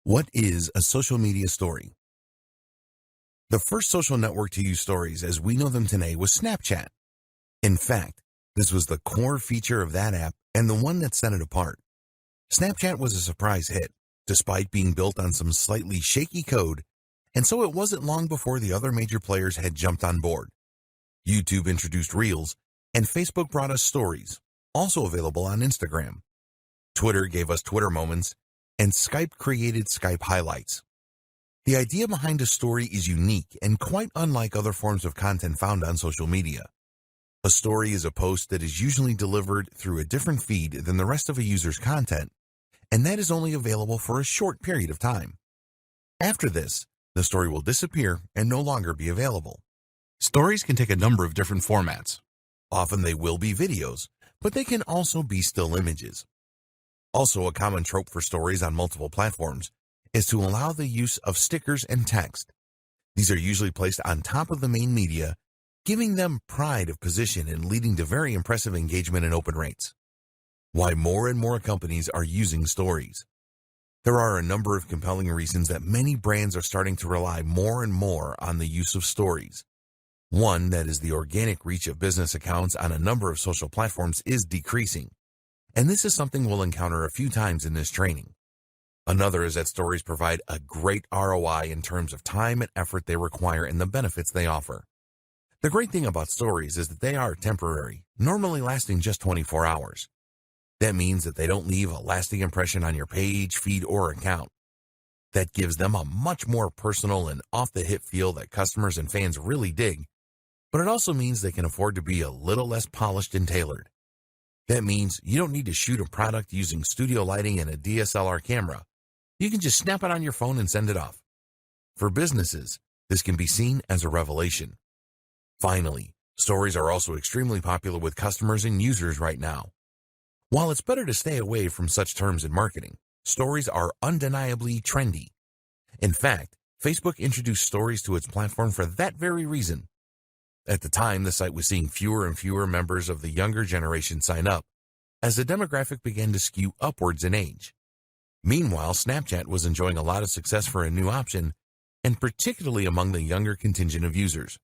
What is a social media story? The first social network to use stories as we know them today was Snapchat. In fact, this was the core feature of that app and the one that set it apart. Snapchat was a surprise hit, despite being built on some slightly shaky code, and so it wasn't long before the other major players had jumped on board. YouTube introduced Reels, and Facebook brought us Stories, also available on Instagram. Twitter gave us Twitter Moments, and Skype created Skype Highlights. The idea behind a story is unique and quite unlike other forms of content found on social media. A story is a post that is usually delivered through a different feed than the rest of a user's content, and that is only available for a short period of time. After this, the story will disappear and no longer be available. Stories can take a number of different formats. Often they will be videos, but they can also be still images. Also, a common trope for stories on multiple platforms is to allow the use of stickers and text. These are usually placed on top of the main media, giving them pride of position and leading to very impressive engagement and open rates. Why more and more companies are using stories. There are a number of compelling reasons that many brands are starting to rely more and more on the use of stories. One, that is the organic reach of business accounts on a number of social platforms is decreasing. And this is something we'll encounter a few times in this training. Another is that stories provide a great ROI in terms of time and effort they require and the benefits they offer. The great thing about stories is that they are temporary, normally lasting just 24 hours. That means that they don't leave a lasting impression on your page, feed, or account. That gives them a much more personal and off-the-hip feel that customers and fans really dig, but it also means they can afford to be a little less polished and tailored. That means you don't need to shoot a product using studio lighting and a DSLR camera. You can just snap it on your phone and send it off. For businesses, this can be seen as a revelation. Finally, stories are also extremely popular with customers and users right now. While it's better to stay away from such terms in marketing, stories are undeniably trendy. In fact, Facebook introduced stories to its platform for that very reason. At the time, the site was seeing fewer and fewer members of the younger generation sign up, as the demographic began to skew upwards in age. Meanwhile, Snapchat was enjoying a lot of success for a new option, and particularly among the younger contingent of users.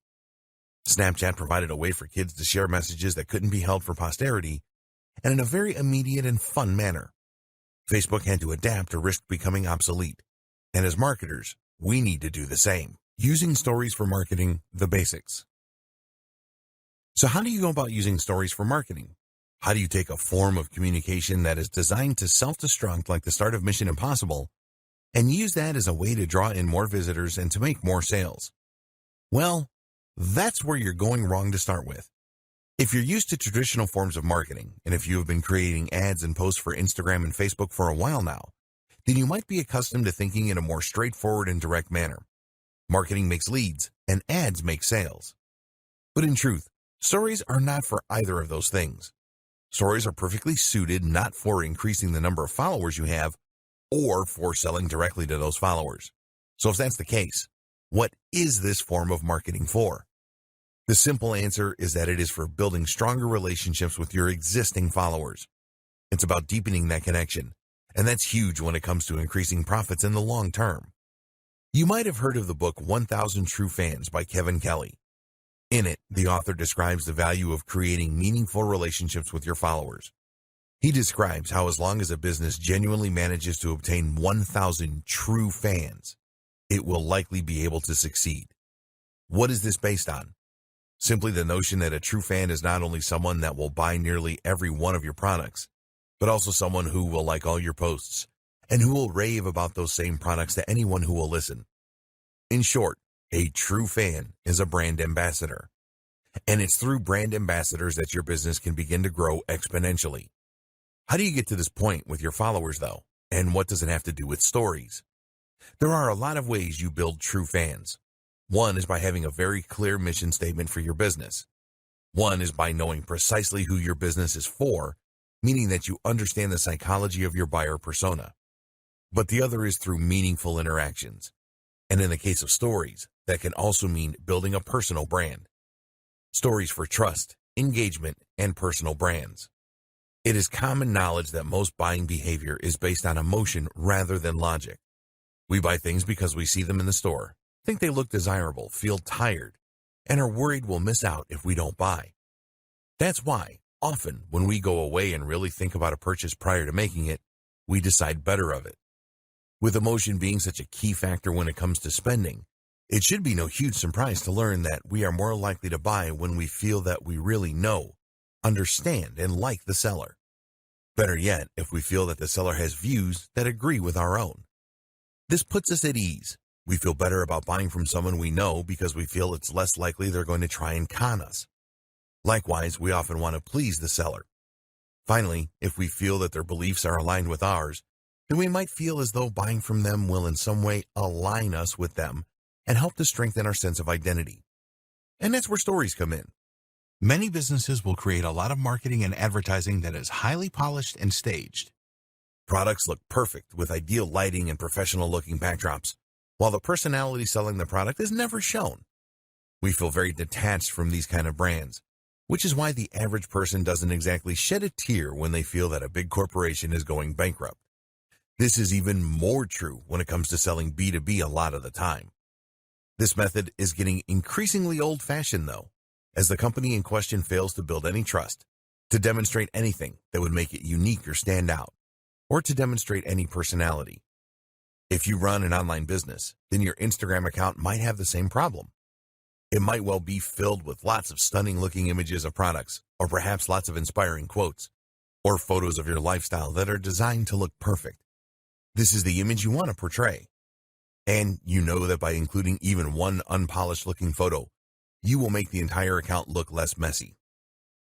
Snapchat provided a way for kids to share messages that couldn't be held for posterity, and in a very immediate and fun manner. Facebook had to adapt or risk becoming obsolete, and as marketers, we need to do the same. Using stories for marketing, the basics. So how do you go about using stories for marketing? How do you take a form of communication that is designed to self-destruct like the start of Mission Impossible and use that as a way to draw in more visitors and to make more sales? Well, that's where you're going wrong to start with. If you're used to traditional forms of marketing, and if you have been creating ads and posts for Instagram and Facebook for a while now, then you might be accustomed to thinking in a more straightforward and direct manner. Marketing makes leads, and ads make sales. But in truth, stories are not for either of those things. Stories are perfectly suited not for increasing the number of followers you have or for selling directly to those followers. So if that's the case, what is this form of marketing for? The simple answer is that it is for building stronger relationships with your existing followers. It's about deepening that connection, and that's huge when it comes to increasing profits in the long term. You might have heard of the book 1,000 True Fans by Kevin Kelly. In it, the author describes the value of creating meaningful relationships with your followers. He describes how as long as a business genuinely manages to obtain 1,000 true fans, it will likely be able to succeed. What is this based on? Simply the notion that a true fan is not only someone that will buy nearly every one of your products, but also someone who will like all your posts and who will rave about those same products to anyone who will listen. In short, a true fan is a brand ambassador. And it's through brand ambassadors that your business can begin to grow exponentially. How do you get to this point with your followers, though? And what does it have to do with stories? There are a lot of ways you build true fans. One is by having a very clear mission statement for your business. One is by knowing precisely who your business is for, meaning that you understand the psychology of your buyer persona. But the other is through meaningful interactions. And in the case of stories, that can also mean building a personal brand. Stories for trust, engagement, and personal brands. It is common knowledge that most buying behavior is based on emotion rather than logic. We buy things because we see them in the store, think they look desirable, feel tired, and are worried we'll miss out if we don't buy. That's why, often, when we go away and really think about a purchase prior to making it, we decide better of it. With emotion being such a key factor when it comes to spending, it should be no huge surprise to learn that we are more likely to buy when we feel that we really know, understand, and like the seller. Better yet, if we feel that the seller has views that agree with our own. This puts us at ease. We feel better about buying from someone we know because we feel it's less likely they're going to try and con us. Likewise, we often want to please the seller. Finally, if we feel that their beliefs are aligned with ours, then we might feel as though buying from them will in some way align us with them and help to strengthen our sense of identity. And that's where stories come in. Many businesses will create a lot of marketing and advertising that is highly polished and staged. Products look perfect with ideal lighting and professional-looking backdrops, while the personality selling the product is never shown. We feel very detached from these kind of brands, which is why the average person doesn't exactly shed a tear when they feel that a big corporation is going bankrupt. This is even more true when it comes to selling B2B a lot of the time. This method is getting increasingly old-fashioned, though, as the company in question fails to build any trust, to demonstrate anything that would make it unique or stand out, or to demonstrate any personality. If you run an online business, then your Instagram account might have the same problem. It might well be filled with lots of stunning-looking images of products, or perhaps lots of inspiring quotes, or photos of your lifestyle that are designed to look perfect. This is the image you want to portray. And you know that by including even one unpolished-looking photo, you will make the entire account look less messy.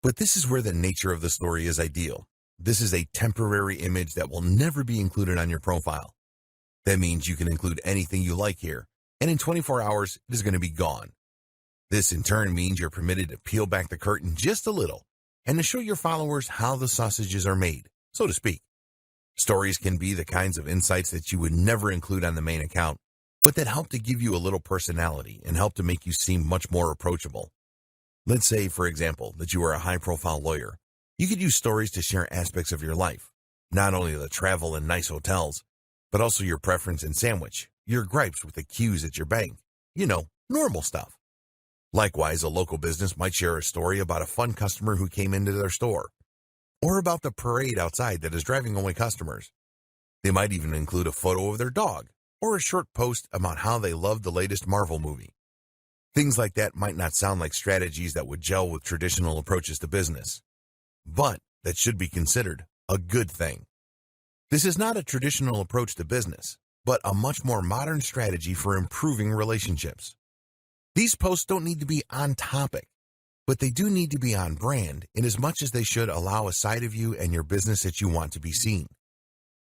But this is where the nature of the story is ideal. This is a temporary image that will never be included on your profile. That means you can include anything you like here, and in 24 hours, it is going to be gone. This in turn means you're permitted to peel back the curtain just a little and to show your followers how the sausages are made, so to speak. Stories can be the kinds of insights that you would never include on the main account, but that help to give you a little personality and help to make you seem much more approachable. Let's say, for example, that you are a high-profile lawyer. You could use stories to share aspects of your life, not only the travel and nice hotels, but also your preference in sandwich, your gripes with the queues at your bank, normal stuff. Likewise, a local business might share a story about a fun customer who came into their store, or about the parade outside that is driving away customers. They might even include a photo of their dog, or a short post about how they loved the latest Marvel movie. Things like that might not sound like strategies that would gel with traditional approaches to business, but that should be considered a good thing. This is not a traditional approach to business, but a much more modern strategy for improving relationships. These posts don't need to be on topic, but they do need to be on brand in as much as they should allow a side of you and your business that you want to be seen.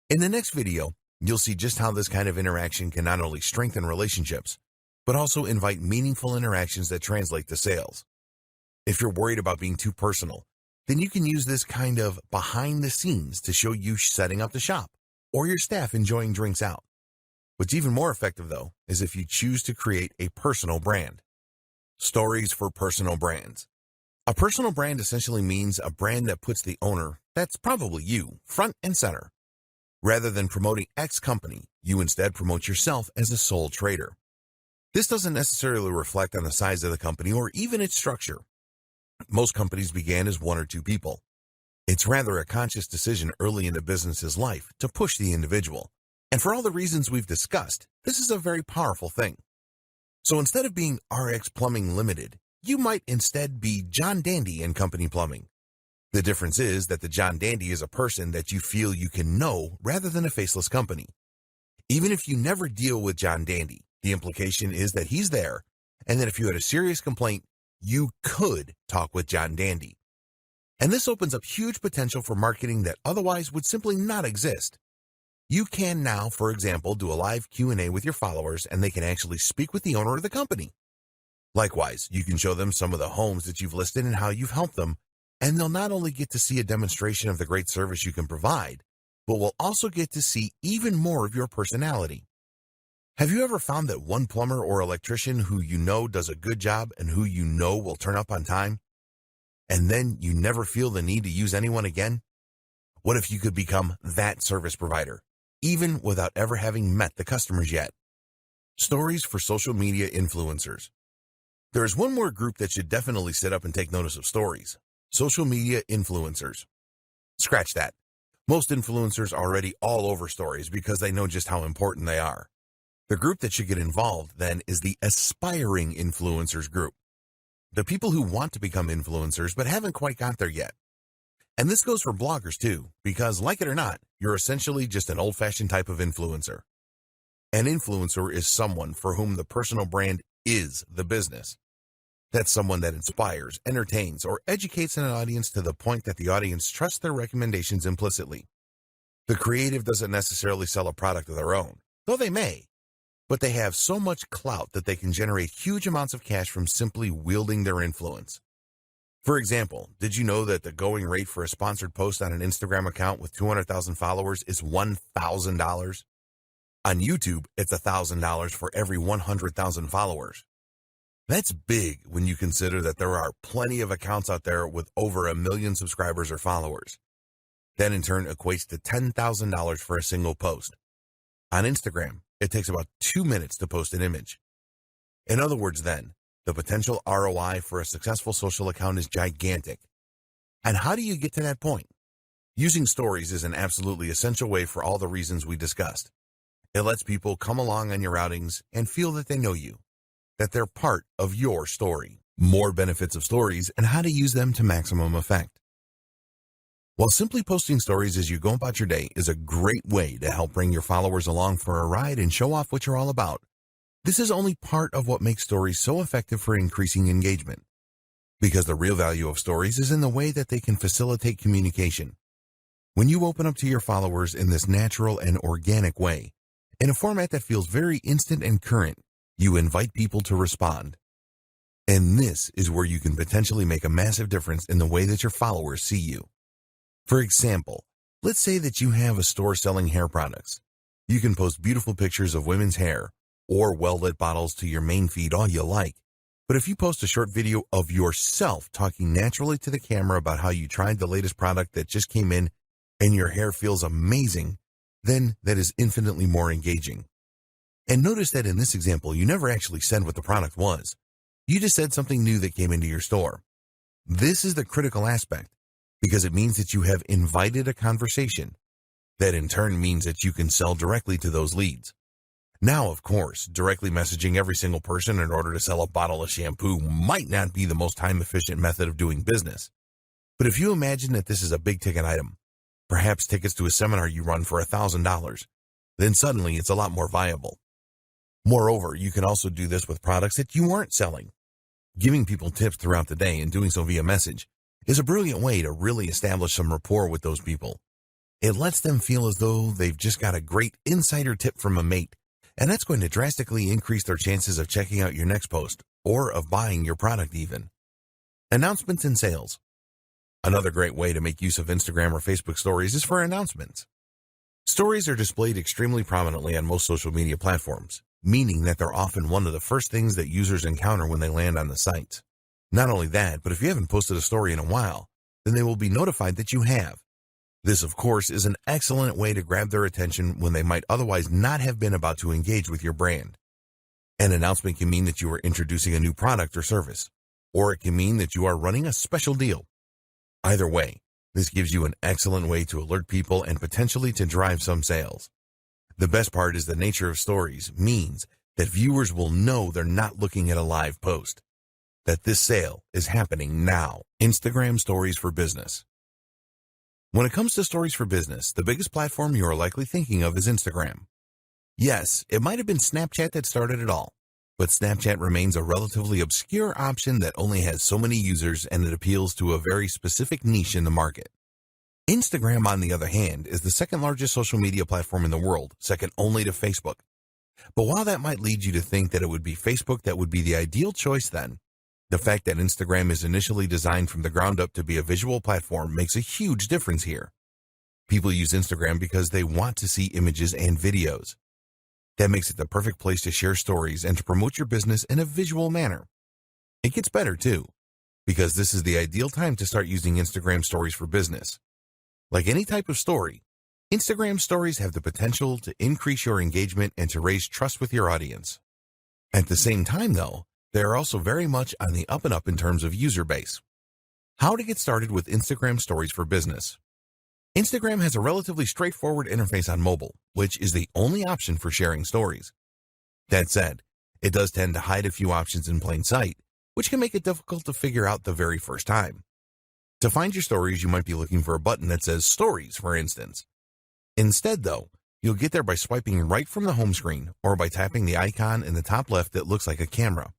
In the next video, you'll see just how this kind of interaction can not only strengthen relationships, but also invite meaningful interactions that translate to sales. If you're worried about being too personal, then you can use this kind of behind the scenes to show you setting up the shop, or your staff enjoying drinks out. What's even more effective, though, is if you choose to create a personal brand. Stories for personal brands. A personal brand essentially means a brand that puts the owner, that's probably you, front and center. Rather than promoting X company, you instead promote yourself as a sole trader. This doesn't necessarily reflect on the size of the company or even its structure. Most companies began as one or two people. It's rather a conscious decision early in the business's life to push the individual. And for all the reasons we've discussed, this is a very powerful thing. So instead of being RX Plumbing Limited, you might instead be John Dandy and Company Plumbing. The difference is that the John Dandy is a person that you feel you can know rather than a faceless company. Even if you never deal with John Dandy, the implication is that he's there, and that if you had a serious complaint, you could talk with John Dandy. And this opens up huge potential for marketing that otherwise would simply not exist. You can now, for example, do a live Q&A with your followers, and they can actually speak with the owner of the company. Likewise, you can show them some of the homes that you've listed and how you've helped them, and they'll not only get to see a demonstration of the great service you can provide, but will also get to see even more of your personality. Have you ever found that one plumber or electrician who you know does a good job and who you know will turn up on time, and then you never feel the need to use anyone again? What if you could become that service provider, even without ever having met the customers yet. Stories for social media influencers. There is one more group that should definitely sit up and take notice of stories: social media influencers. Scratch that. Most influencers are already all over stories because they know just how important they are. The group that should get involved, then, is the aspiring influencers group. The people who want to become influencers but haven't quite got there yet. And this goes for bloggers too, because like it or not, you're essentially just an old-fashioned type of influencer. An influencer is someone for whom the personal brand is the business. That's someone that inspires, entertains, or educates an audience to the point that the audience trusts their recommendations implicitly. The creative doesn't necessarily sell a product of their own, though they may, but they have so much clout that they can generate huge amounts of cash from simply wielding their influence. For example, did you know that the going rate for a sponsored post on an Instagram account with 200,000 followers is $1,000? On YouTube, it's $1,000 for every 100,000 followers. That's big when you consider that there are plenty of accounts out there with over 1 million subscribers or followers. That in turn equates to $10,000 for a single post. On Instagram, it takes about 2 minutes to post an image. In other words then, the potential ROI for a successful social account is gigantic. And how do you get to that point? Using stories is an absolutely essential way for all the reasons we discussed. It lets people come along on your outings and feel that they know you, that they're part of your story. More benefits of stories and how to use them to maximum effect. While simply posting stories as you go about your day is a great way to help bring your followers along for a ride and show off what you're all about, this is only part of what makes stories so effective for increasing engagement. Because the real value of stories is in the way that they can facilitate communication. When you open up to your followers in this natural and organic way, in a format that feels very instant and current, you invite people to respond. And this is where you can potentially make a massive difference in the way that your followers see you. For example, let's say that you have a store selling hair products. You can post beautiful pictures of women's hair or well-lit bottles to your main feed all you like. But if you post a short video of yourself talking naturally to the camera about how you tried the latest product that just came in and your hair feels amazing, then that is infinitely more engaging. And notice that in this example, you never actually said what the product was. You just said something new that came into your store. This is the critical aspect, because it means that you have invited a conversation. That in turn means that you can sell directly to those leads. Now, of course, directly messaging every single person in order to sell a bottle of shampoo might not be the most time-efficient method of doing business. But if you imagine that this is a big-ticket item, perhaps tickets to a seminar you run for $1,000, then suddenly it's a lot more viable. Moreover, you can also do this with products that you aren't selling. Giving people tips throughout the day and doing so via message is a brilliant way to really establish some rapport with those people. It lets them feel as though they've just got a great insider tip from a mate, and that's going to drastically increase their chances of checking out your next post or of buying your product even. Announcements and sales. Another great way to make use of Instagram or Facebook stories is for announcements. Stories are displayed extremely prominently on most social media platforms, meaning that they're often one of the first things that users encounter when they land on the site. Not only that, but if you haven't posted a story in a while, then they will be notified that you have. This, of course, is an excellent way to grab their attention when they might otherwise not have been about to engage with your brand. An announcement can mean that you are introducing a new product or service, or it can mean that you are running a special deal. Either way, this gives you an excellent way to alert people and potentially to drive some sales. The best part is the nature of stories means that viewers will know they're not looking at a live post, that this sale is happening now. Instagram Stories for Business. When it comes to stories for business, the biggest platform you are likely thinking of is Instagram. Yes, it might have been Snapchat that started it all, but Snapchat remains a relatively obscure option that only has so many users and it appeals to a very specific niche in the market. Instagram, on the other hand, is the second largest social media platform in the world, second only to Facebook. But while that might lead you to think that it would be Facebook that would be the ideal choice then, the fact that Instagram is initially designed from the ground up to be a visual platform makes a huge difference here. People use Instagram because they want to see images and videos. That makes it the perfect place to share stories and to promote your business in a visual manner. It gets better too, because this is the ideal time to start using Instagram Stories for business. Like any type of story, Instagram stories have the potential to increase your engagement and to raise trust with your audience. At the same time, though, they are also very much on the up and up in terms of user base. How to get started with Instagram stories for business. Instagram has a relatively straightforward interface on mobile, which is the only option for sharing stories. That said, it does tend to hide a few options in plain sight, which can make it difficult to figure out the very first time. To find your stories, you might be looking for a button that says Stories, for instance. Instead, though, you'll get there by swiping right from the home screen or by tapping the icon in the top left that looks like a camera.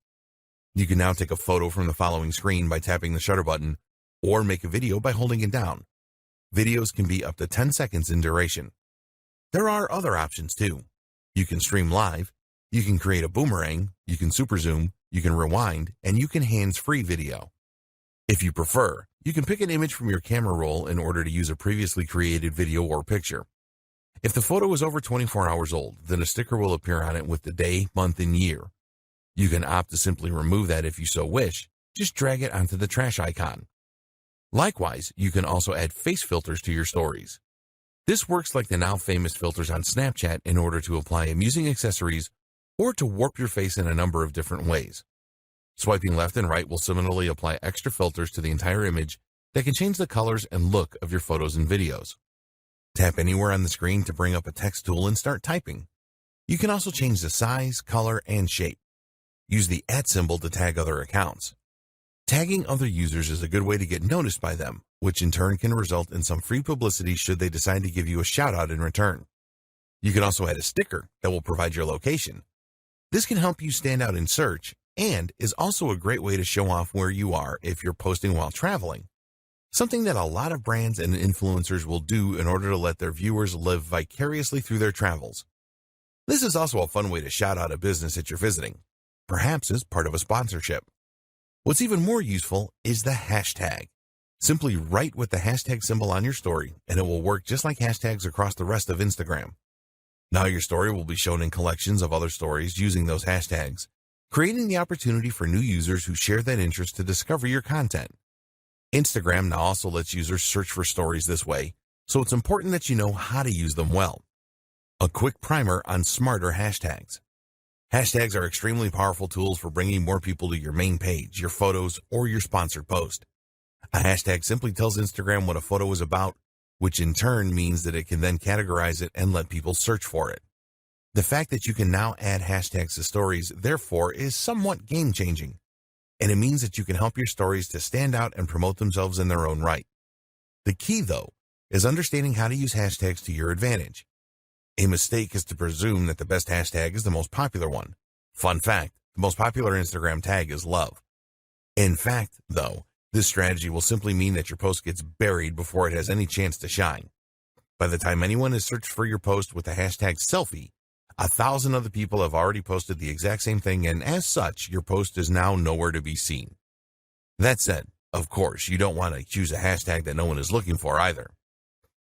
You can now take a photo from the following screen by tapping the shutter button, or make a video by holding it down. Videos can be up to 10 seconds in duration. There are other options too. You can stream live, you can create a boomerang, you can super zoom, you can rewind, and you can hands-free video. If you prefer, you can pick an image from your camera roll in order to use a previously created video or picture. If the photo is over 24 hours old, then a sticker will appear on it with the day, month, and year. You can opt to simply remove that if you so wish. Just drag it onto the trash icon. Likewise, you can also add face filters to your stories. This works like the now famous filters on Snapchat in order to apply amusing accessories or to warp your face in a number of different ways. Swiping left and right will similarly apply extra filters to the entire image that can change the colors and look of your photos and videos. Tap anywhere on the screen to bring up a text tool and start typing. You can also change the size, color, and shape. Use the @ symbol to tag other accounts. Tagging other users is a good way to get noticed by them, which in turn can result in some free publicity should they decide to give you a shout-out in return. You can also add a sticker that will provide your location. This can help you stand out in search and is also a great way to show off where you are if you're posting while traveling, something that a lot of brands and influencers will do in order to let their viewers live vicariously through their travels. This is also a fun way to shout out a business that you're visiting, perhaps as part of a sponsorship. What's even more useful is the hashtag. Simply write with the hashtag symbol on your story, and it will work just like hashtags across the rest of Instagram. Now your story will be shown in collections of other stories using those hashtags, creating the opportunity for new users who share that interest to discover your content. Instagram now also lets users search for stories this way, so it's important that you know how to use them well. A quick primer on smarter hashtags. Hashtags are extremely powerful tools for bringing more people to your main page, your photos, or your sponsored post. A hashtag simply tells Instagram what a photo is about, which in turn means that it can then categorize it and let people search for it. The fact that you can now add hashtags to stories, therefore, is somewhat game-changing, and it means that you can help your stories to stand out and promote themselves in their own right. The key, though, is understanding how to use hashtags to your advantage. A mistake is to presume that the best hashtag is the most popular one. Fun fact, the most popular Instagram tag is love. In fact, though, this strategy will simply mean that your post gets buried before it has any chance to shine. By the time anyone has searched for your post with the hashtag selfie, 1,000 other people have already posted the exact same thing, and as such, your post is now nowhere to be seen. That said, of course, you don't want to choose a hashtag that no one is looking for either.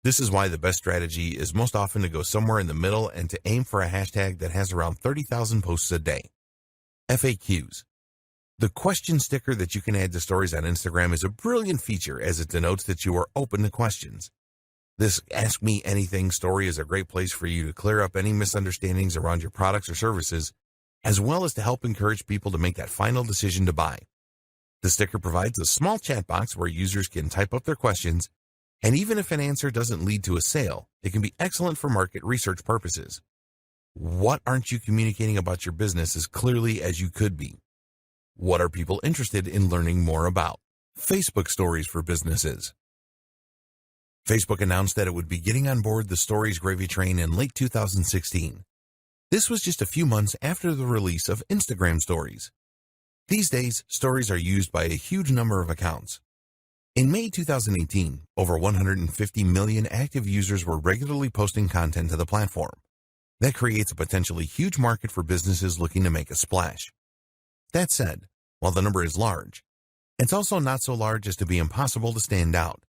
This is why the best strategy is most often to go somewhere in the middle and to aim for a hashtag that has around 30,000 posts a day. FAQs. The question sticker that you can add to stories on Instagram is a brilliant feature as it denotes that you are open to questions. This Ask Me Anything story is a great place for you to clear up any misunderstandings around your products or services, as well as to help encourage people to make that final decision to buy. The sticker provides a small chat box where users can type up their questions, and even if an answer doesn't lead to a sale, it can be excellent for market research purposes. What aren't you communicating about your business as clearly as you could be? What are people interested in learning more about? Facebook stories for businesses. Facebook announced that it would be getting on board the Stories gravy train in late 2016. This was just a few months after the release of Instagram Stories. These days, stories are used by a huge number of accounts. In May 2018, over 150 million active users were regularly posting content to the platform. That creates a potentially huge market for businesses looking to make a splash. That said, while the number is large, it's also not so large as to be impossible to stand out.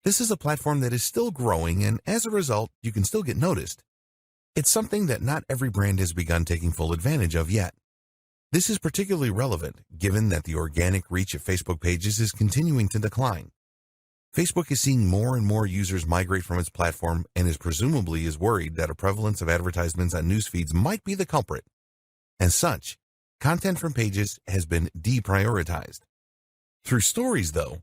This is a platform that is still growing, and as a result, you can still get noticed. It's something that not every brand has begun taking full advantage of yet. This is particularly relevant given that the organic reach of Facebook pages is continuing to decline. Facebook is seeing more and more users migrate from its platform and is worried that a prevalence of advertisements on news feeds might be the culprit. As such, content from pages has been deprioritized. Through stories, though,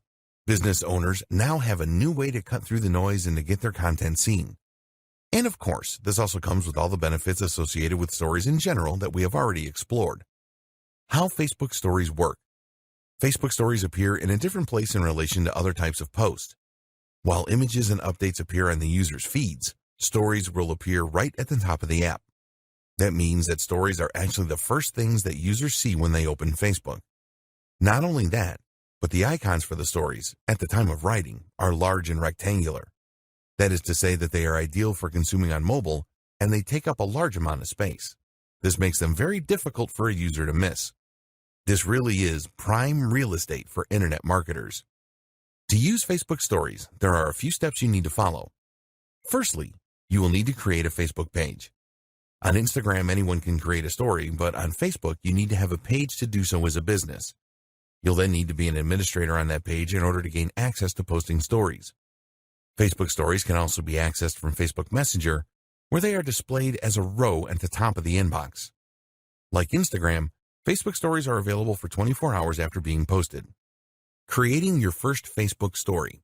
business owners now have a new way to cut through the noise and to get their content seen. And of course, this also comes with all the benefits associated with stories in general that we have already explored. How Facebook stories work. Facebook stories appear in a different place in relation to other types of posts. While images and updates appear on the user's feeds, stories will appear right at the top of the app. That means that stories are actually the first things that users see when they open Facebook. Not only that, but the icons for the stories, at the time of writing, are large and rectangular. That is to say that they are ideal for consuming on mobile, and they take up a large amount of space. This makes them very difficult for a user to miss. This really is prime real estate for internet marketers. To use Facebook Stories, there are a few steps you need to follow. Firstly, you will need to create a Facebook page. On Instagram, anyone can create a story, but on Facebook, you need to have a page to do so as a business. You'll then need to be an administrator on that page in order to gain access to posting stories. Facebook Stories can also be accessed from Facebook Messenger, where they are displayed as a row at the top of the inbox. Like Instagram, Facebook Stories are available for 24 hours after being posted. Creating your first Facebook story.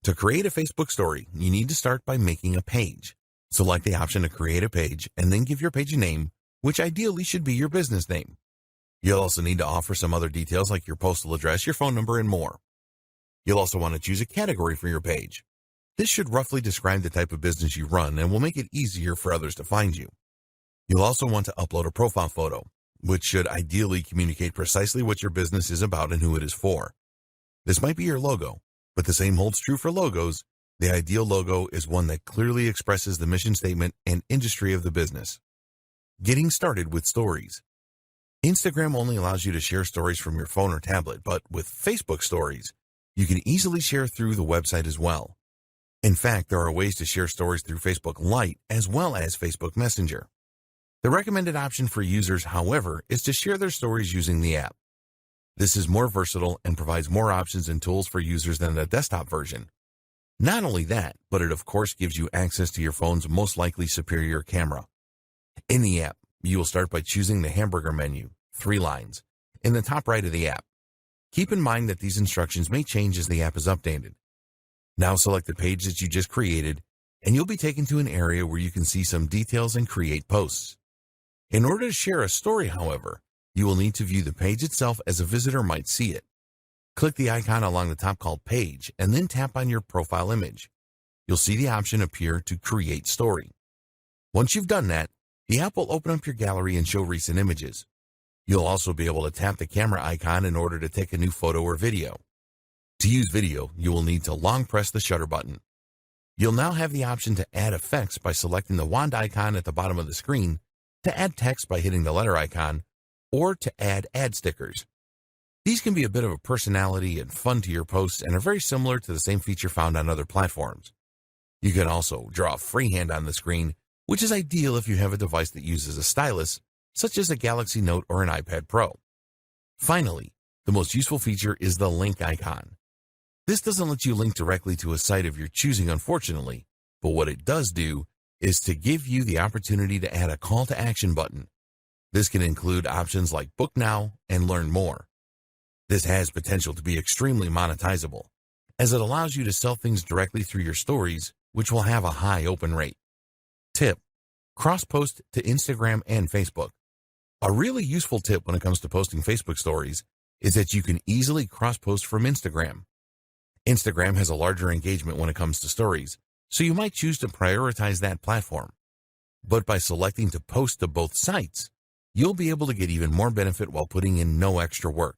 To create a Facebook story, you need to start by making a page. Select the option to create a page and then give your page a name, which ideally should be your business name. You'll also need to offer some other details like your postal address, your phone number, and more. You'll also want to choose a category for your page. This should roughly describe the type of business you run and will make it easier for others to find you. You'll also want to upload a profile photo, which should ideally communicate precisely what your business is about and who it is for. This might be your logo, but the same holds true for logos. The ideal logo is one that clearly expresses the mission statement and industry of the business. Getting started with stories. Instagram only allows you to share stories from your phone or tablet, but with Facebook Stories, you can easily share through the website as well. In fact, there are ways to share stories through Facebook Lite as well as Facebook Messenger. The recommended option for users, however, is to share their stories using the app. This is more versatile and provides more options and tools for users than the desktop version. Not only that, but it of course gives you access to your phone's most likely superior camera. In the app, you will start by choosing the hamburger menu, 3 lines, in the top right of the app. Keep in mind that these instructions may change as the app is updated. Now select the page that you just created, and you'll be taken to an area where you can see some details and create posts. In order to share a story, however, you will need to view the page itself as a visitor might see it. Click the icon along the top called Page and then tap on your profile image. You'll see the option appear to Create Story. Once you've done that, the app will open up your gallery and show recent images. You'll also be able to tap the camera icon in order to take a new photo or video. To use video, you will need to long press the shutter button. You'll now have the option to add effects by selecting the wand icon at the bottom of the screen, to add text by hitting the letter icon, or to add ad stickers. These can be a bit of a personality and fun to your posts and are very similar to the same feature found on other platforms. You can also draw freehand on the screen, which is ideal if you have a device that uses a stylus, such as a Galaxy Note or an iPad Pro. Finally, the most useful feature is the link icon. This doesn't let you link directly to a site of your choosing, unfortunately, but what it does do is to give you the opportunity to add a call to action button. This can include options like Book Now and Learn More. This has potential to be extremely monetizable, as it allows you to sell things directly through your stories, which will have a high open rate. Tip: cross-post to Instagram and Facebook. A really useful tip when it comes to posting Facebook stories is that you can easily cross-post from Instagram. Instagram has a larger engagement when it comes to stories, so you might choose to prioritize that platform. But by selecting to post to both sites, you'll be able to get even more benefit while putting in no extra work.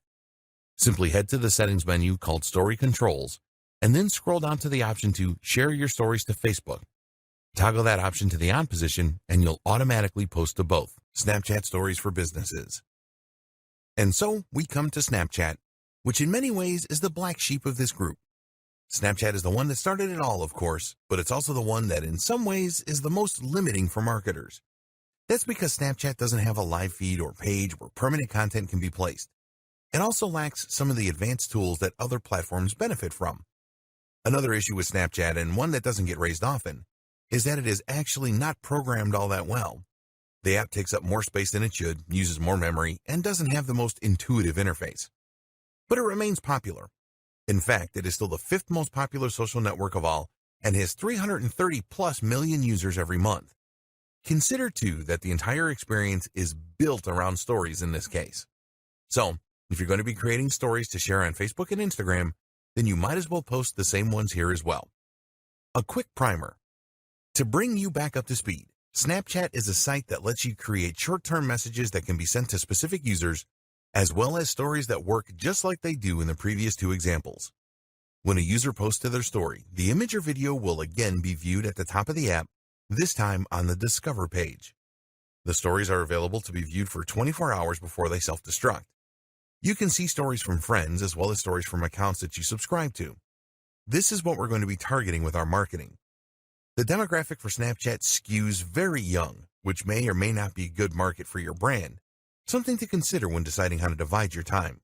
Simply head to the settings menu called Story Controls, and then scroll down to the option to Share Your Stories to Facebook. Toggle that option to the on position, and you'll automatically post to both. Snapchat Stories for Businesses. And so we come to Snapchat, which in many ways is the black sheep of this group. Snapchat is the one that started it all, of course, but it's also the one that in some ways is the most limiting for marketers. That's because Snapchat doesn't have a live feed or page where permanent content can be placed. It also lacks some of the advanced tools that other platforms benefit from. Another issue with Snapchat, and one that doesn't get raised often, is that it is actually not programmed all that well. The app takes up more space than it should, uses more memory, and doesn't have the most intuitive interface. But it remains popular. In fact, it is still the 5th most popular social network of all and has 330 plus million users every month. Consider, too, that the entire experience is built around stories in this case. So, if you're going to be creating stories to share on Facebook and Instagram, then you might as well post the same ones here as well. A quick primer. To bring you back up to speed, Snapchat is a site that lets you create short-term messages that can be sent to specific users, as well as stories that work just like they do in the previous 2 examples. When a user posts to their story, the image or video will again be viewed at the top of the app, this time on the Discover page. The stories are available to be viewed for 24 hours before they self-destruct. You can see stories from friends as well as stories from accounts that you subscribe to. This is what we're going to be targeting with our marketing. The demographic for Snapchat skews very young, which may or may not be a good market for your brand, something to consider when deciding how to divide your time.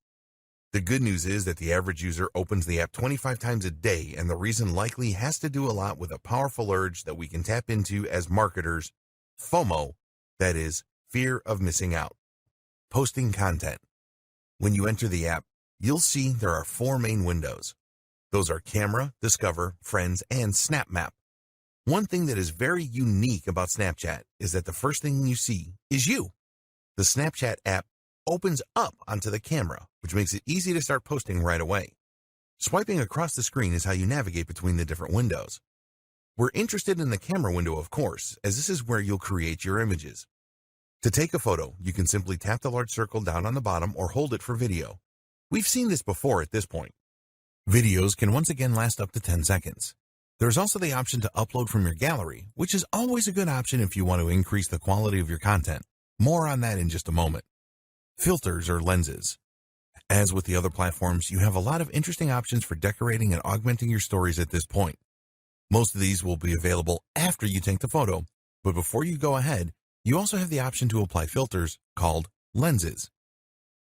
The good news is that the average user opens the app 25 times a day, and the reason likely has to do a lot with a powerful urge that we can tap into as marketers, FOMO, that is, fear of missing out. Posting content. When you enter the app, you'll see there are 4 main windows. Those are Camera, Discover, Friends, and Snap Map. One thing that is very unique about Snapchat is that the first thing you see is you. The Snapchat app opens up onto the camera, which makes it easy to start posting right away. Swiping across the screen is how you navigate between the different windows. We're interested in the camera window, of course, as this is where you'll create your images. To take a photo, you can simply tap the large circle down on the bottom or hold it for video. We've seen this before at this point. Videos can once again last up to 10 seconds. There's also the option to upload from your gallery, which is always a good option if you want to increase the quality of your content. More on that in just a moment. Filters or lenses. As with the other platforms, you have a lot of interesting options for decorating and augmenting your stories at this point. Most of these will be available after you take the photo, but before you go ahead, you also have the option to apply filters called lenses.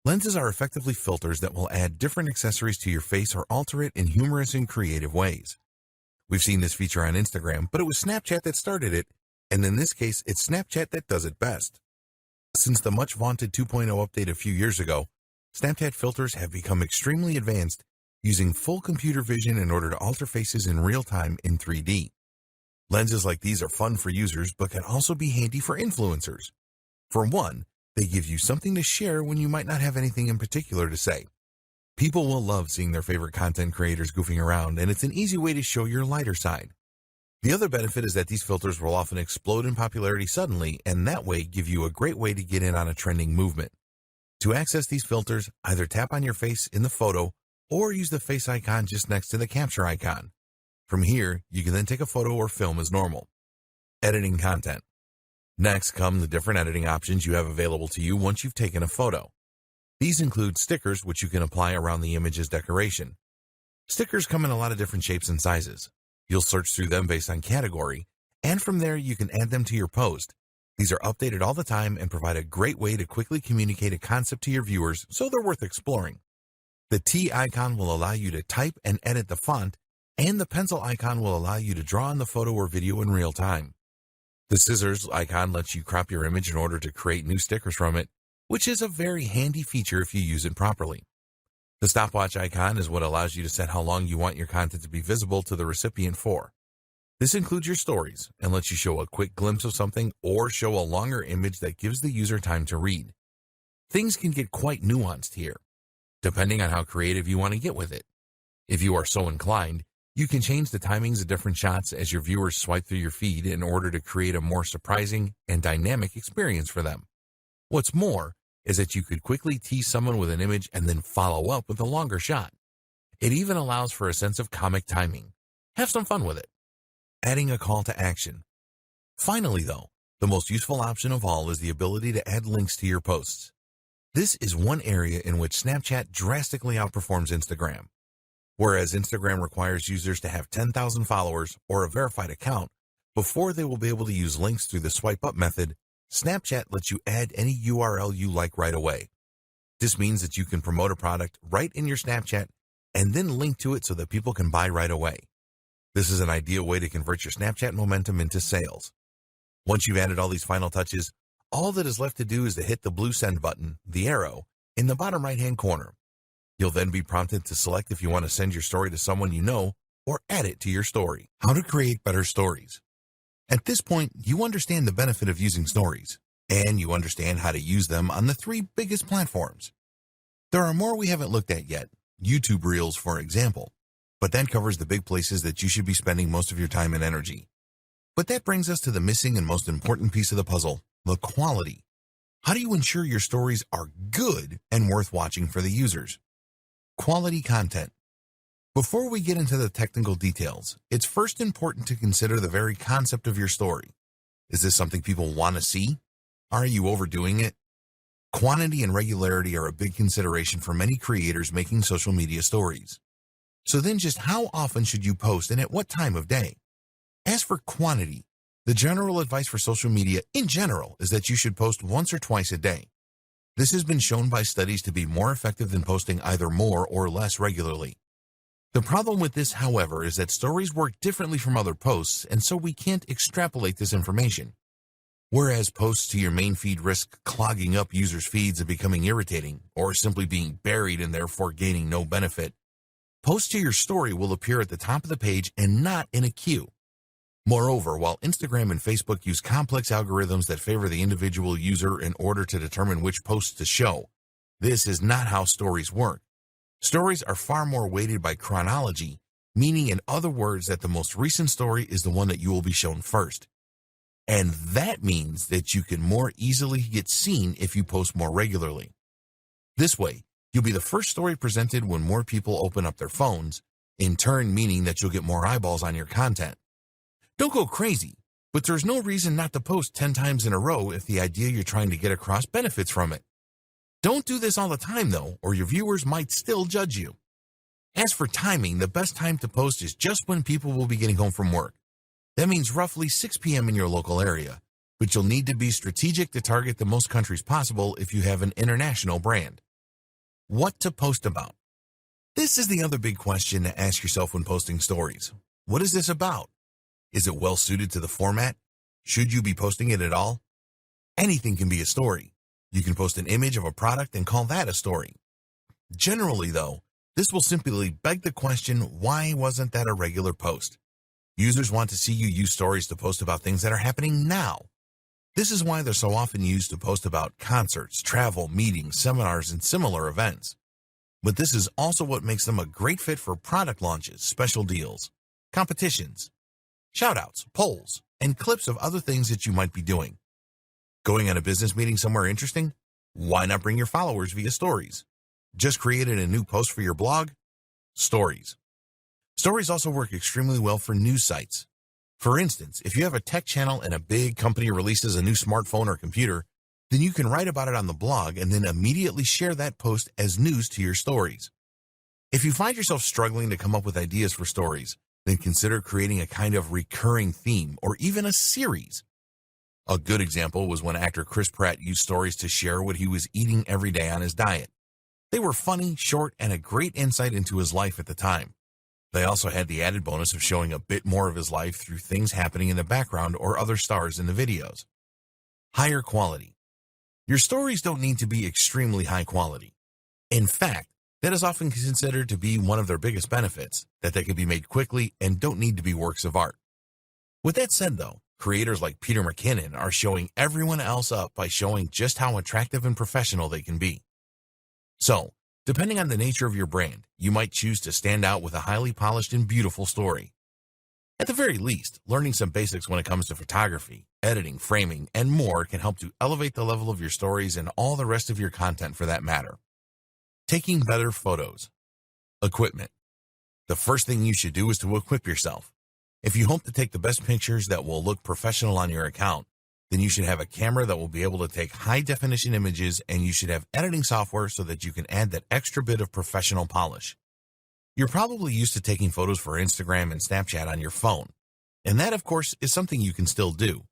Lenses are effectively filters that will add different accessories to your face or alter it in humorous and creative ways. We've seen this feature on Instagram, but it was Snapchat that started it, and in this case, it's Snapchat that does it best. Since the much-vaunted 2.0 update a few years ago, Snapchat filters have become extremely advanced, using full computer vision in order to alter faces in real time in 3D. Lenses like these are fun for users, but can also be handy for influencers. For one, they give you something to share when you might not have anything in particular to say. People will love seeing their favorite content creators goofing around, and it's an easy way to show your lighter side. The other benefit is that these filters will often explode in popularity suddenly, and that way give you a great way to get in on a trending movement. To access these filters, either tap on your face in the photo or use the face icon just next to the capture icon. From here, you can then take a photo or film as normal. Editing content. Next come the different editing options you have available to you once you've taken a photo. These include stickers, which you can apply around the image's decoration. Stickers come in a lot of different shapes and sizes. You'll search through them based on category, and from there you can add them to your post. These are updated all the time and provide a great way to quickly communicate a concept to your viewers, so they're worth exploring. The T icon will allow you to type and edit the font, and the pencil icon will allow you to draw on the photo or video in real time. The scissors icon lets you crop your image in order to create new stickers from it, which is a very handy feature if you use it properly. The stopwatch icon is what allows you to set how long you want your content to be visible to the recipient for. This includes your stories and lets you show a quick glimpse of something or show a longer image that gives the user time to read. Things can get quite nuanced here, depending on how creative you want to get with it. If you are so inclined, you can change the timings of different shots as your viewers swipe through your feed in order to create a more surprising and dynamic experience for them. What's more is that you could quickly tease someone with an image and then follow up with a longer shot. It even allows for a sense of comic timing. Have some fun with it. Adding a call to action. Finally, though, the most useful option of all is the ability to add links to your posts. This is one area in which Snapchat drastically outperforms Instagram. Whereas Instagram requires users to have 10,000 followers or a verified account before they will be able to use links through the swipe up method, Snapchat lets you add any URL you like right away. This means that you can promote a product right in your Snapchat and then link to it so that people can buy right away. This is an ideal way to convert your Snapchat momentum into sales. Once you've added all these final touches, all that is left to do is to hit the blue send button, the arrow, in the bottom right-hand corner. You'll then be prompted to select if you want to send your story to someone you know or add it to your story. How to create better stories. At this point, you understand the benefit of using stories, and you understand how to use them on the 3 biggest platforms. There are more we haven't looked at yet, YouTube Reels for example, but that covers the big places that you should be spending most of your time and energy. But that brings us to the missing and most important piece of the puzzle, the quality. How do you ensure your stories are good and worth watching for the users? Quality content. Before we get into the technical details, it's first important to consider the very concept of your story. Is this something people want to see? Are you overdoing it? Quantity and regularity are a big consideration for many creators making social media stories. So then just how often should you post and at what time of day? As for quantity, the general advice for social media in general is that you should post once or twice a day. This has been shown by studies to be more effective than posting either more or less regularly. The problem with this, however, is that stories work differently from other posts, and so we can't extrapolate this information. Whereas posts to your main feed risk clogging up users' feeds and becoming irritating, or simply being buried and therefore gaining no benefit, posts to your story will appear at the top of the page and not in a queue. Moreover, while Instagram and Facebook use complex algorithms that favor the individual user in order to determine which posts to show, this is not how stories work. Stories are far more weighted by chronology, meaning in other words that the most recent story is the one that you will be shown first. And that means that you can more easily get seen if you post more regularly. This way, you'll be the first story presented when more people open up their phones, in turn meaning that you'll get more eyeballs on your content. Don't go crazy, but there's no reason not to post 10 times in a row if the idea you're trying to get across benefits from it. Don't do this all the time though, or your viewers might still judge you. As for timing, the best time to post is just when people will be getting home from work. That means roughly 6 p.m. in your local area, but you'll need to be strategic to target the most countries possible if you have an international brand. What to post about? This is the other big question to ask yourself when posting stories. What is this about? Is it well suited to the format? Should you be posting it at all? Anything can be a story. You can post an image of a product and call that a story. Generally, though, this will simply beg the question, why wasn't that a regular post? Users want to see you use stories to post about things that are happening now. This is why they're so often used to post about concerts, travel, meetings, seminars, and similar events. But this is also what makes them a great fit for product launches, special deals, competitions, shoutouts, polls, and clips of other things that you might be doing. Going on a business meeting somewhere interesting? Why not bring your followers via stories? Just created a new post for your blog? Stories. Stories also work extremely well for news sites. For instance, if you have a tech channel and a big company releases a new smartphone or computer, then you can write about it on the blog and then immediately share that post as news to your stories. If you find yourself struggling to come up with ideas for stories, then consider creating a kind of recurring theme or even a series. A good example was when actor Chris Pratt used stories to share what he was eating every day on his diet. They were funny, short, and a great insight into his life at the time. They also had the added bonus of showing a bit more of his life through things happening in the background or other stars in the videos. Higher quality. Your stories don't need to be extremely high quality. In fact, that is often considered to be one of their biggest benefits, that they can be made quickly and don't need to be works of art. With that said though, creators like Peter McKinnon are showing everyone else up by showing just how attractive and professional they can be. So, depending on the nature of your brand, you might choose to stand out with a highly polished and beautiful story. At the very least, learning some basics when it comes to photography, editing, framing, and more can help to elevate the level of your stories and all the rest of your content for that matter. Taking better photos. Equipment. The first thing you should do is to equip yourself. If you hope to take the best pictures that will look professional on your account, then you should have a camera that will be able to take high-definition images, and you should have editing software so that you can add that extra bit of professional polish. You're probably used to taking photos for Instagram and Snapchat on your phone, and that, of course, is something you can still do.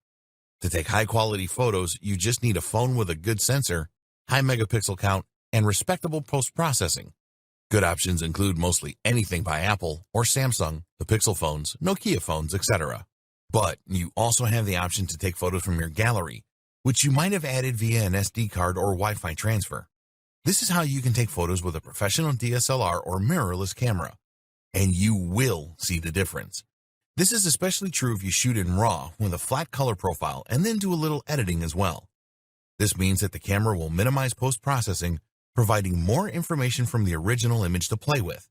To take high-quality photos, you just need a phone with a good sensor, high megapixel count, and respectable post-processing. Good options include mostly anything by Apple or Samsung, the Pixel phones, Nokia phones, etc. But you also have the option to take photos from your gallery, which you might have added via an SD card or Wi-Fi transfer. This is how you can take photos with a professional DSLR or mirrorless camera, and you will see the difference. This is especially true if you shoot in RAW with a flat color profile and then do a little editing as well. This means that the camera will minimize post-processing, providing more information from the original image to play with.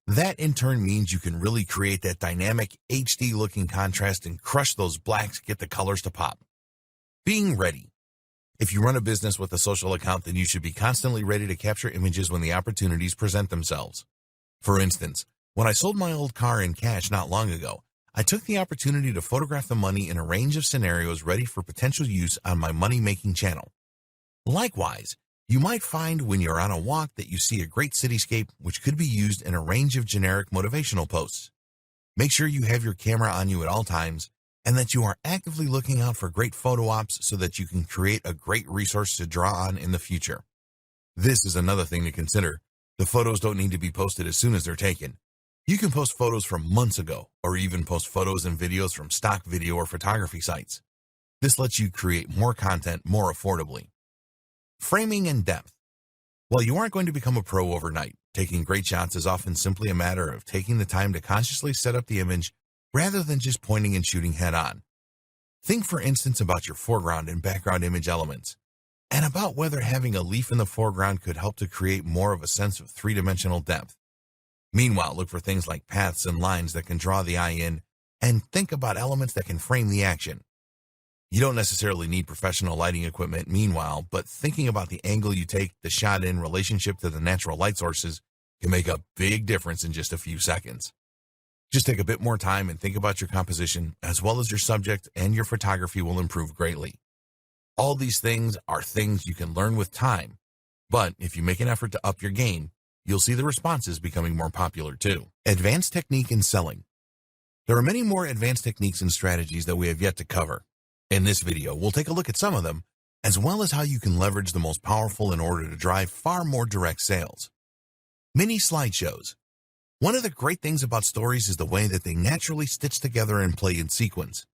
That in turn means you can really create that dynamic HD-looking contrast and crush those blacks, get the colors to pop. Being ready. If you run a business with a social account, then you should be constantly ready to capture images when the opportunities present themselves. For instance, when I sold my old car in cash not long ago, I took the opportunity to photograph the money in a range of scenarios ready for potential use on my money-making channel. Likewise, you might find when you're on a walk that you see a great cityscape which could be used in a range of generic motivational posts. Make sure you have your camera on you at all times and that you are actively looking out for great photo ops so that you can create a great resource to draw on in the future. This is another thing to consider. The photos don't need to be posted as soon as they're taken. You can post photos from months ago, or even post photos and videos from stock video or photography sites. This lets you create more content more affordably. Framing and depth. While you aren't going to become a pro overnight, taking great shots is often simply a matter of taking the time to consciously set up the image rather than just pointing and shooting head-on. Think, for instance, about your foreground and background image elements, and about whether having a leaf in the foreground could help to create more of a sense of three-dimensional depth. Meanwhile, look for things like paths and lines that can draw the eye in, and think about elements that can frame the action. You don't necessarily need professional lighting equipment meanwhile, but thinking about the angle you take the shot in relationship to the natural light sources can make a big difference in just a few seconds. Just take a bit more time and think about your composition, as well as your subject, and your photography will improve greatly. All these things are things you can learn with time, but if you make an effort to up your game, you'll see the responses becoming more popular too. Advanced technique in selling. There are many more advanced techniques and strategies that we have yet to cover. In this video, we'll take a look at some of them, as well as how you can leverage the most powerful in order to drive far more direct sales. Mini slideshows. One of the great things about stories is the way that they naturally stitch together and play in sequence.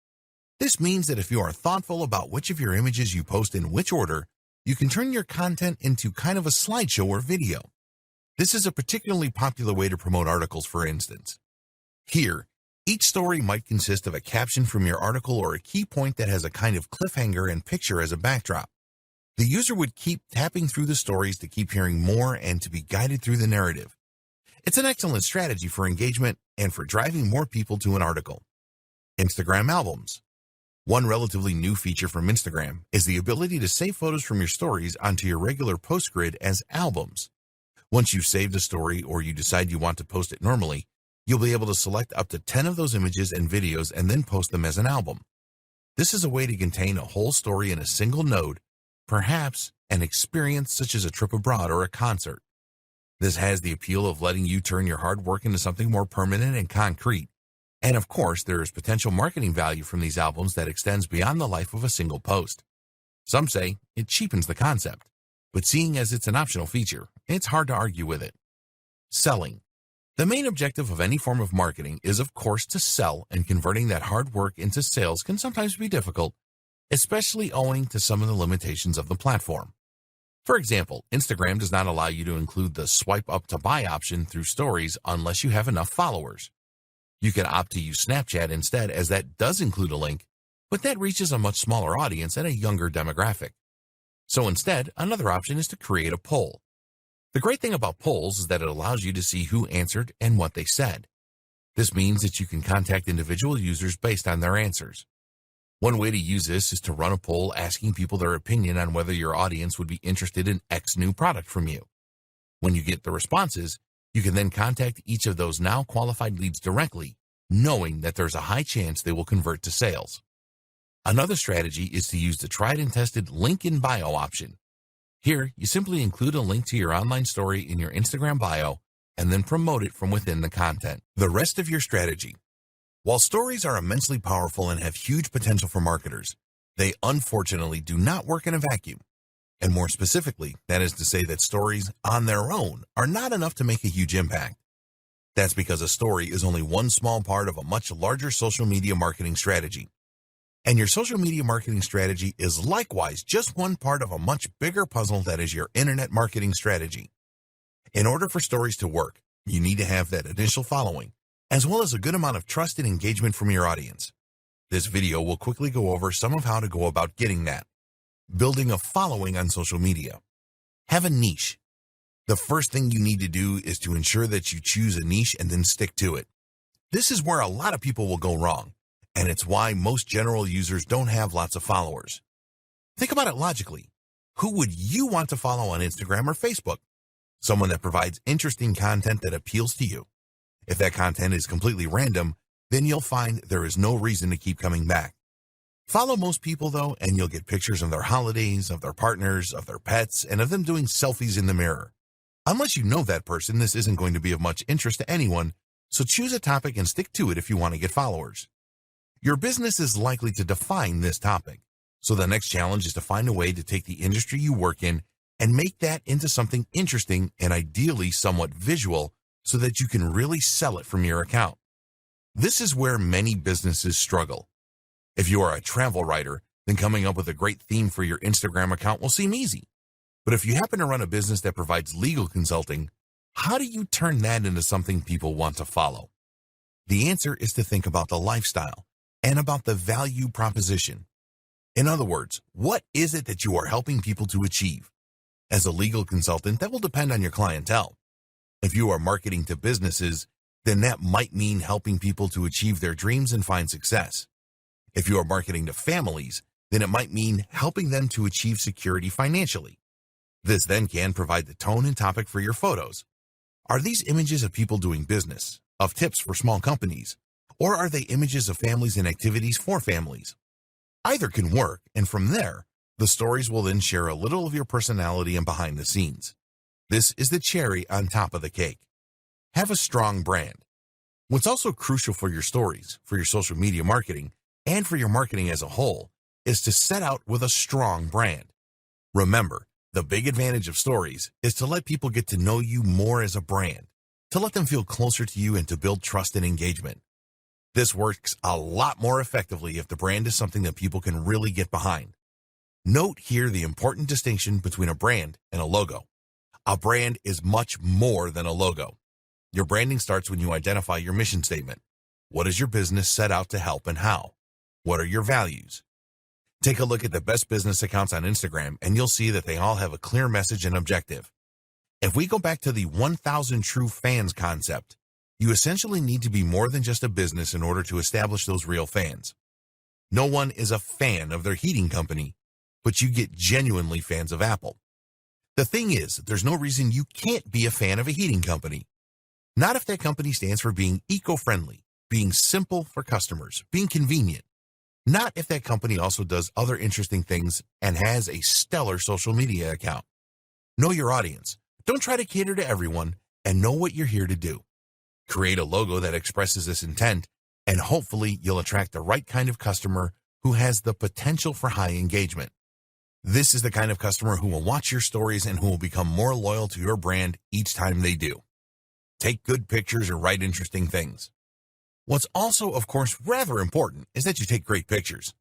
This means that if you are thoughtful about which of your images you post in which order, you can turn your content into kind of a slideshow or video. This is a particularly popular way to promote articles, for instance. Here, each story might consist of a caption from your article or a key point that has a kind of cliffhanger and picture as a backdrop. The user would keep tapping through the stories to keep hearing more and to be guided through the narrative. It's an excellent strategy for engagement and for driving more people to an article. Instagram albums. One relatively new feature from Instagram is the ability to save photos from your stories onto your regular post grid as albums. Once you've saved a story or you decide you want to post it normally, you'll be able to select up to 10 of those images and videos and then post them as an album. This is a way to contain a whole story in a single node, perhaps an experience such as a trip abroad or a concert. This has the appeal of letting you turn your hard work into something more permanent and concrete. And of course, there is potential marketing value from these albums that extends beyond the life of a single post. Some say it cheapens the concept, but seeing as it's an optional feature, it's hard to argue with it. Selling. The main objective of any form of marketing is, of course, to sell, and converting that hard work into sales can sometimes be difficult, especially owing to some of the limitations of the platform. For example, Instagram does not allow you to include the swipe up to buy option through stories unless you have enough followers. You can opt to use Snapchat instead, as that does include a link, but that reaches a much smaller audience and a younger demographic. So instead, another option is to create a poll. The great thing about polls is that it allows you to see who answered and what they said. This means that you can contact individual users based on their answers. One way to use this is to run a poll asking people their opinion on whether your audience would be interested in X new product from you. When you get the responses, you can then contact each of those now qualified leads directly, knowing that there's a high chance they will convert to sales. Another strategy is to use the tried and tested link in bio option. Here, you simply include a link to your online story in your Instagram bio and then promote it from within the content. The rest of your strategy. While stories are immensely powerful and have huge potential for marketers, they unfortunately do not work in a vacuum. And more specifically, that is to say that stories on their own are not enough to make a huge impact. That's because a story is only one small part of a much larger social media marketing strategy. And your social media marketing strategy is likewise just one part of a much bigger puzzle that is your internet marketing strategy. In order for stories to work, you need to have that initial following, as well as a good amount of trust and engagement from your audience. This video will quickly go over some of how to go about getting that. Building a following on social media. Have a niche. The first thing you need to do is to ensure that you choose a niche and then stick to it. This is where a lot of people will go wrong, and it's why most general users don't have lots of followers. Think about it logically. Who would you want to follow on Instagram or Facebook? Someone that provides interesting content that appeals to you. If that content is completely random, then you'll find there is no reason to keep coming back. Follow most people, though, and you'll get pictures of their holidays, of their partners, of their pets, and of them doing selfies in the mirror. Unless you know that person, this isn't going to be of much interest to anyone, so choose a topic and stick to it if you want to get followers. Your business is likely to define this topic, so the next challenge is to find a way to take the industry you work in and make that into something interesting and ideally somewhat visual so that you can really sell it from your account. This is where many businesses struggle. If you are a travel writer, then coming up with a great theme for your Instagram account will seem easy. But if you happen to run a business that provides legal consulting, how do you turn that into something people want to follow? The answer is to think about the lifestyle and about the value proposition. In other words, what is it that you are helping people to achieve? As a legal consultant, that will depend on your clientele. If you are marketing to businesses, then that might mean helping people to achieve their dreams and find success. If you are marketing to families, then it might mean helping them to achieve security financially. This then can provide the tone and topic for your photos. Are these images of people doing business, of tips for small companies, or are they images of families and activities for families? Either can work, and from there, the stories will then share a little of your personality and behind the scenes. This is the cherry on top of the cake. Have a strong brand. What's also crucial for your stories, for your social media marketing, and for your marketing as a whole, is to set out with a strong brand. Remember, the big advantage of stories is to let people get to know you more as a brand, to let them feel closer to you and to build trust and engagement. This works a lot more effectively if the brand is something that people can really get behind. Note here the important distinction between a brand and a logo. A brand is much more than a logo. Your branding starts when you identify your mission statement. What is your business set out to help and how? What are your values? Take a look at the best business accounts on Instagram and you'll see that they all have a clear message and objective. If we go back to the 1,000 true fans concept, you essentially need to be more than just a business in order to establish those real fans. No one is a fan of their heating company, but you get genuinely fans of Apple. The thing is, there's no reason you can't be a fan of a heating company. Not if that company stands for being eco-friendly, being simple for customers, being convenient. Not if that company also does other interesting things and has a stellar social media account. Know your audience. Don't try to cater to everyone, and know what you're here to do. Create a logo that expresses this intent, and hopefully you'll attract the right kind of customer who has the potential for high engagement. This is the kind of customer who will watch your stories and who will become more loyal to your brand each time they do. Take good pictures and write interesting things. What's also, of course, rather important is that you take great pictures.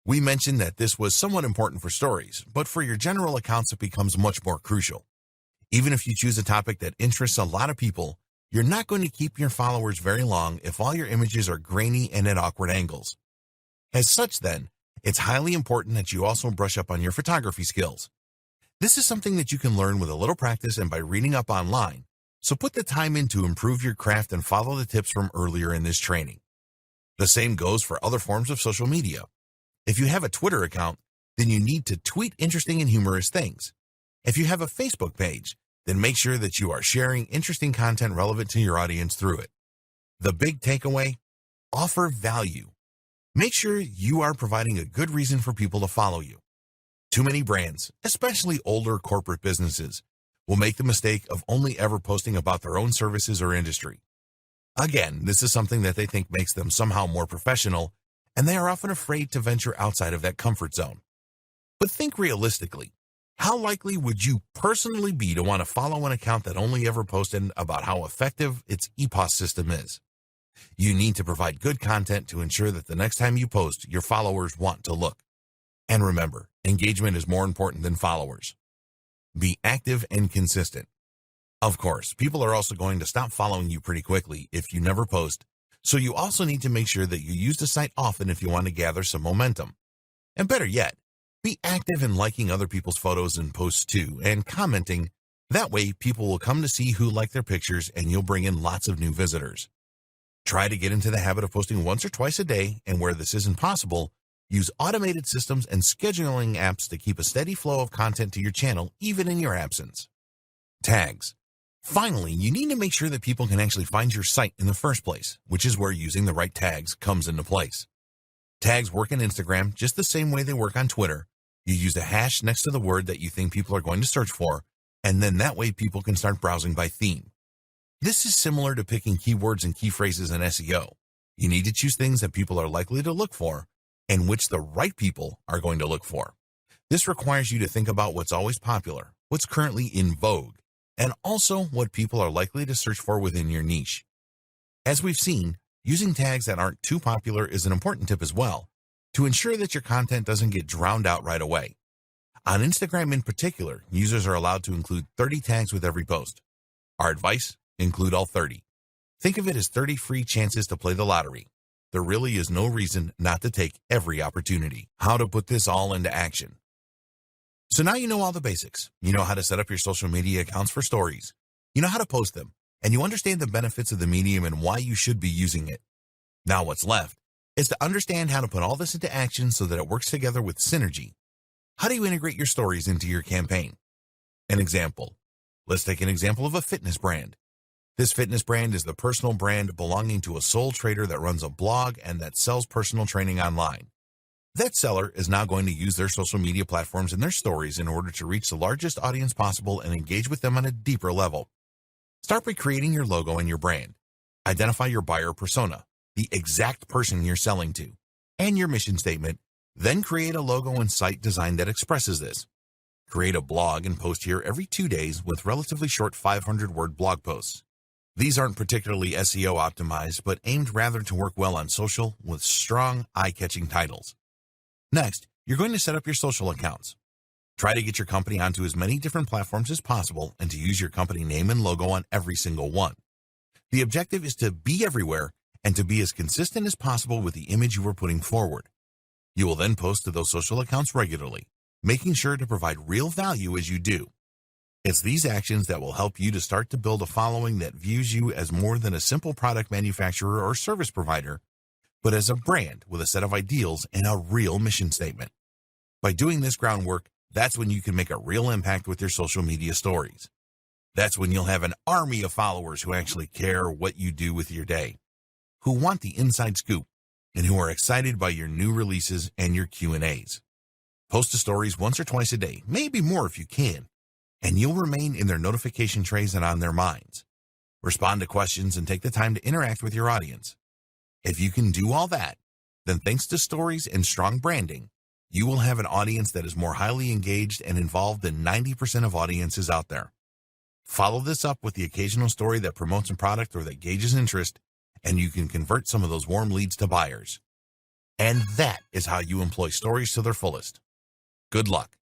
We mentioned that this was somewhat important for stories, but for your general accounts it becomes much more crucial. Even if you choose a topic that interests a lot of people, you're not going to keep your followers very long if all your images are grainy and at awkward angles. As such then, it's highly important that you also brush up on your photography skills. This is something that you can learn with a little practice and by reading up online, so put the time in to improve your craft and follow the tips from earlier in this training. The same goes for other forms of social media. If you have a Twitter account, then you need to tweet interesting and humorous things. If you have a Facebook page, then make sure that you are sharing interesting content relevant to your audience through it. The big takeaway: offer value. Make sure you are providing a good reason for people to follow you. Too many brands, especially older corporate businesses, will make the mistake of only ever posting about their own services or industry. Again, this is something that they think makes them somehow more professional, and they are often afraid to venture outside of that comfort zone. But think realistically. How likely would you personally be to want to follow an account that only ever posted about how effective its EPOS system is? You need to provide good content to ensure that the next time you post, your followers want to look. And remember, engagement is more important than followers. Be active and consistent. Of course, people are also going to stop following you pretty quickly if you never post, so you also need to make sure that you use the site often if you want to gather some momentum. And better yet, be active in liking other people's photos and posts too, and commenting. That way, people will come to see who like their pictures and you'll bring in lots of new visitors. Try to get into the habit of posting once or twice a day, and where this isn't possible, use automated systems and scheduling apps to keep a steady flow of content to your channel even in your absence. Tags. Finally, you need to make sure that people can actually find your site in the first place, which is where using the right tags comes into place. Tags work in Instagram just the same way they work on Twitter. You use a hash next to the word that you think people are going to search for, and then that way people can start browsing by theme. This is similar to picking keywords and key phrases in SEO. You need to choose things that people are likely to look for and which the right people are going to look for. This requires you to think about what's always popular, what's currently in vogue, and also what people are likely to search for within your niche. As we've seen, using tags that aren't too popular is an important tip as well, to ensure that your content doesn't get drowned out right away. On Instagram in particular, users are allowed to include 30 tags with every post. Our advice: include all 30. Think of it as 30 free chances to play the lottery. There really is no reason not to take every opportunity. How to put this all into action. So now you know all the basics. You know how to set up your social media accounts for stories. You know how to post them, and you understand the benefits of the medium and why you should be using it. Now what's left is to understand how to put all this into action so that it works together with synergy. How do you integrate your stories into your campaign? An example. Let's take an example of a fitness brand. This fitness brand is the personal brand belonging to a sole trader that runs a blog and that sells personal training online. That seller is now going to use their social media platforms and their stories in order to reach the largest audience possible and engage with them on a deeper level. Start by creating your logo and your brand. Identify your buyer persona, the exact person you're selling to, and your mission statement. Then create a logo and site design that expresses this. Create a blog and post here every 2 days with relatively short 500-word blog posts. These aren't particularly SEO optimized, but aimed rather to work well on social with strong, eye-catching titles. Next, you're going to set up your social accounts. Try to get your company onto as many different platforms as possible and to use your company name and logo on every single one. The objective is to be everywhere and to be as consistent as possible with the image you are putting forward. You will then post to those social accounts regularly, making sure to provide real value as you do. It's these actions that will help you to start to build a following that views you as more than a simple product manufacturer or service provider, but as a brand with a set of ideals and a real mission statement. By doing this groundwork, that's when you can make a real impact with your social media stories. That's when you'll have an army of followers who actually care what you do with your day, who want the inside scoop, and who are excited by your new releases and your Q&As. Post to stories once or twice a day, maybe more if you can, and you'll remain in their notification trays and on their minds. Respond to questions and take the time to interact with your audience. If you can do all that, then thanks to stories and strong branding, you will have an audience that is more highly engaged and involved than 90% of audiences out there. Follow this up with the occasional story that promotes a product or that gauges interest, and you can convert some of those warm leads to buyers. And that is how you employ stories to their fullest. Good luck.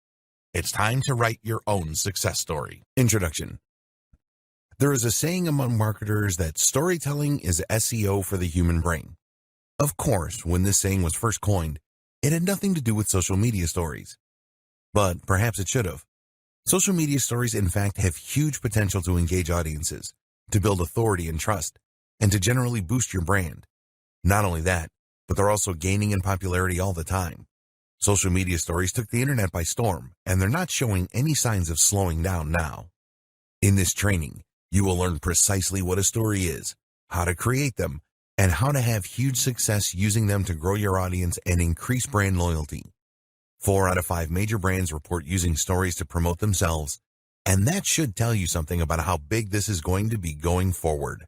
It's time to write your own success story. Introduction. There is a saying among marketers that storytelling is SEO for the human brain. Of course, when this saying was first coined, it had nothing to do with social media stories. But perhaps it should have. Social media stories, in fact, have huge potential to engage audiences, to build authority and trust, and to generally boost your brand. Not only that, but they're also gaining in popularity all the time. Social media stories took the internet by storm, and they're not showing any signs of slowing down now. In this training, you will learn precisely what a story is, how to create them, and how to have huge success using them to grow your audience and increase brand loyalty. 4 out of 5 major brands report using stories to promote themselves, and that should tell you something about how big this is going to be going forward.